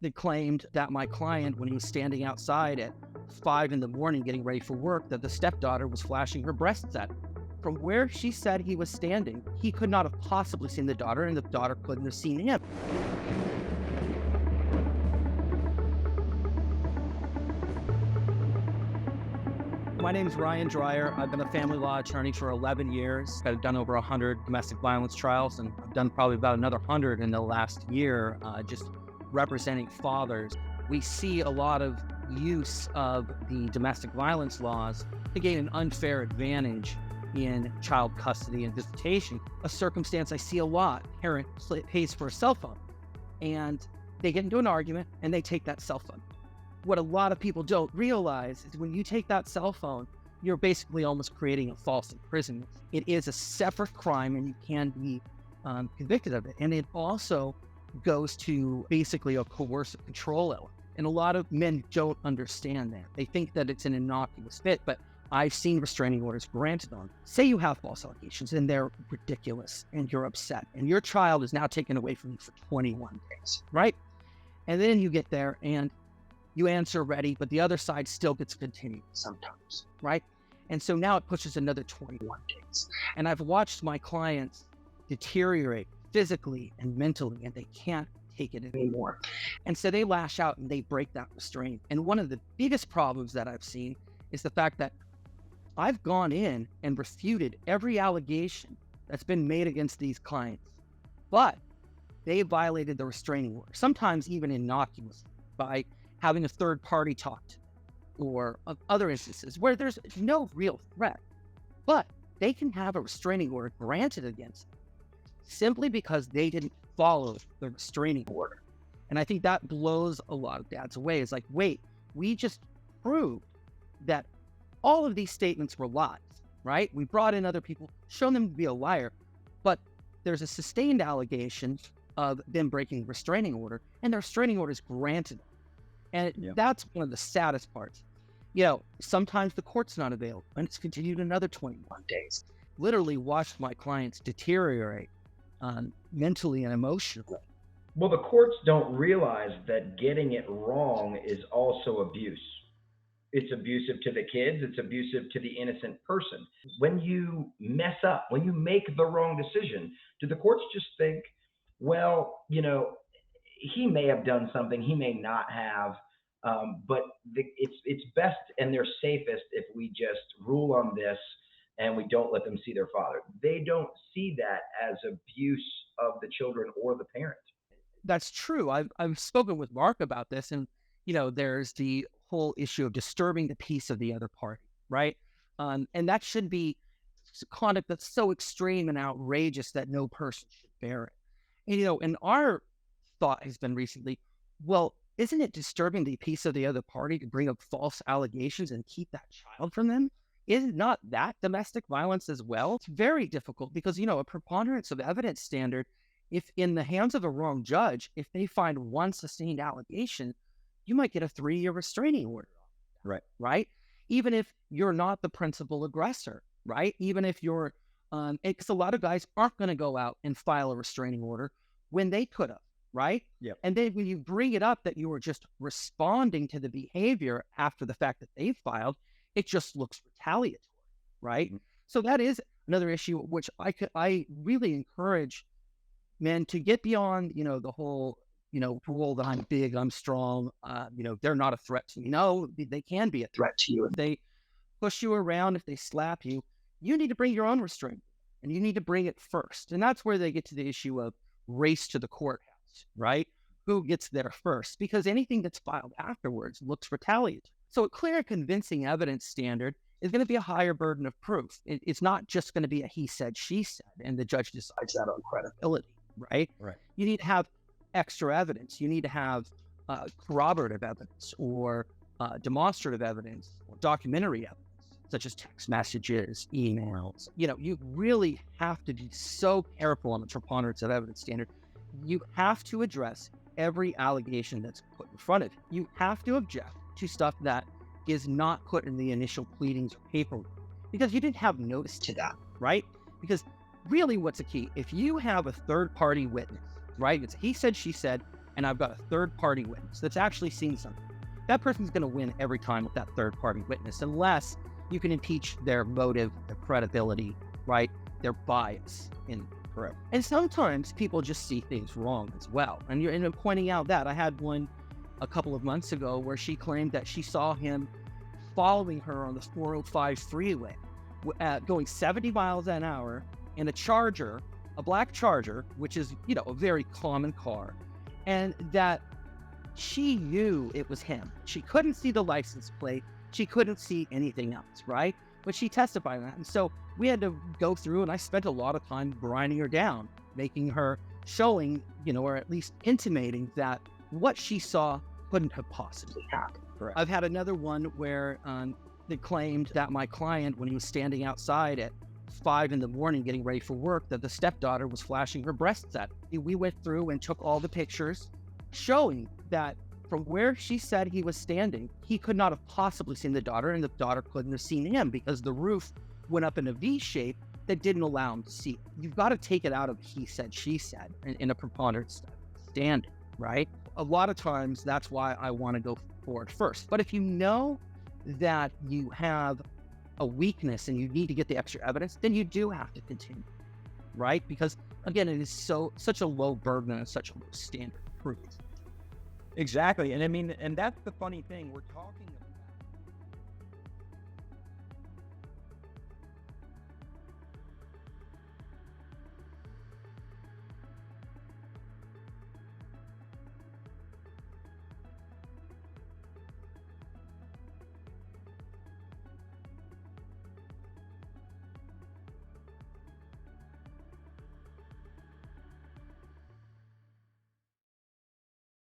They claimed that my client, when he was standing outside at 5 in the morning getting ready for work, that the stepdaughter was flashing her breasts at him. From where she said he was standing, he could not have possibly seen the daughter, and the daughter couldn't have seen him. My name is Ryan Dreyer. I've been a family law attorney for 11 years. I've done over 100 domestic violence trials, and I've done probably about another 100 in the last year, just representing fathers. We see a lot of use of the domestic violence laws to gain an unfair advantage in child custody and visitation, a circumstance I see a lot. Parent pays for a cell phone, and they get into an argument, and they take that cell phone. What a lot of people don't realize is when you take that cell phone, you're basically almost creating a false imprisonment. It is a separate crime, and you can be convicted of it. And it also goes to basically a coercive control element. And a lot of men don't understand that. They think that it's an innocuous fit, but I've seen restraining orders granted on. Say you have false allegations and they're ridiculous and you're upset and your child is now taken away from you for 21 days, right? And then you get there and you answer ready, but the other side still gets continued sometimes, right? And so now it pushes another 21 days. And I've watched my clients deteriorate physically and mentally, and they can't take it anymore. And so they lash out and they break that restraint. And one of the biggest problems that I've seen is the fact that I've gone in and refuted every allegation that's been made against these clients, but they violated the restraining order, sometimes even innocuously, by having a third party talk to them, or other instances where there's no real threat, but they can have a restraining order granted against them simply because they didn't follow the restraining order. And I think that blows a lot of dads away. It's like, wait, we just proved that all of these statements were lies, right? We brought in other people, shown them to be a liar, but there's a sustained allegation of them breaking the restraining order, and the restraining order is granted. And that's one of the saddest parts. You know, sometimes the court's not available, and it's continued another 21 days. Literally watched my clients deteriorate mentally and emotionally. Well, the courts don't realize that getting it wrong is also abuse. It's abusive to the kids. It's abusive to the innocent person. When you mess up, when you make the wrong decision, do the courts just think, well, you know, he may have done something, he may not have, but it's best and they're safest if we just rule on this and we don't let them see their father. They don't see that as abuse of the children or the parent. That's true. I've spoken with Mark about this, and you know, there's the whole issue of disturbing the peace of the other party, right? And that should be conduct that's so extreme and outrageous that no person should bear it. And you know, and our thought has been recently, well, isn't it disturbing the peace of the other party to bring up false allegations and keep that child from them? Is it not that domestic violence as well? It's very difficult because, you know, a preponderance of evidence standard, if in the hands of a wrong judge, if they find one sustained allegation, you might get a 3-year restraining order. Right? Even if you're not the principal aggressor, right? Even if you're, because a lot of guys aren't going to go out and file a restraining order when they could have, right? Yep. And then when you bring it up that you were just responding to the behavior after the fact that they filed, it just looks retaliatory, right? Mm-hmm. So that is another issue which I really encourage men to get beyond, you know, the whole, you know, rule that I'm big, I'm strong, you know, they're not a threat to me. No, they can be a threat to you. If they push you around, if they slap you, you need to bring your own restraint, and you need to bring it first. And that's where they get to the issue of race to the courthouse, right? Who gets there first? Because anything that's filed afterwards looks retaliatory. So a clear and convincing evidence standard is going to be a higher burden of proof. It's not just going to be a he said, she said, and the judge decides that on credibility, right? Right. You need to have extra evidence. You need to have corroborative evidence or demonstrative evidence or documentary evidence, such as text messages, emails. You know, you really have to be so careful on the preponderance of evidence standard. You have to address every allegation that's put in front of you. You have to object to stuff that is not put in the initial pleadings or paperwork, because you didn't have notice to that, right? Because really what's the key? If you have a third party witness, right? It's he said, she said, and I've got a third party witness that's actually seen something, that person's going to win every time with that third party witness, unless you can impeach their motive, their credibility, right? Their bias in. Correct. And sometimes people just see things wrong as well. And you're pointing out that. I had one a couple of months ago where she claimed that she saw him following her on the 405 freeway, going 70 miles an hour in a Charger, a black Charger, which is, a very common car, and that she knew it was him. She couldn't see the license plate. She couldn't see anything else, right? But she testified on that. And so we had to go through, and I spent a lot of time grinding her down, making her showing, or at least intimating that what she saw couldn't have possibly happened. Correct. I've had another one where they claimed that my client, when he was standing outside at 5 a.m. getting ready for work, that the stepdaughter was flashing her breasts at him. We went through and took all the pictures showing that from where she said he was standing, he could not have possibly seen the daughter, and the daughter couldn't have seen him because the roof went up in a V shape that didn't allow him to see. You've got to take it out of he said, she said in a preponderance standing, right? A lot of times that's why I want to go forward first. But if you know that you have a weakness and you need to get the extra evidence, then you do have to continue, right? Because again, it is such a low burden and such a low standard of proof. Exactly. And I mean, and that's the funny thing. We're talking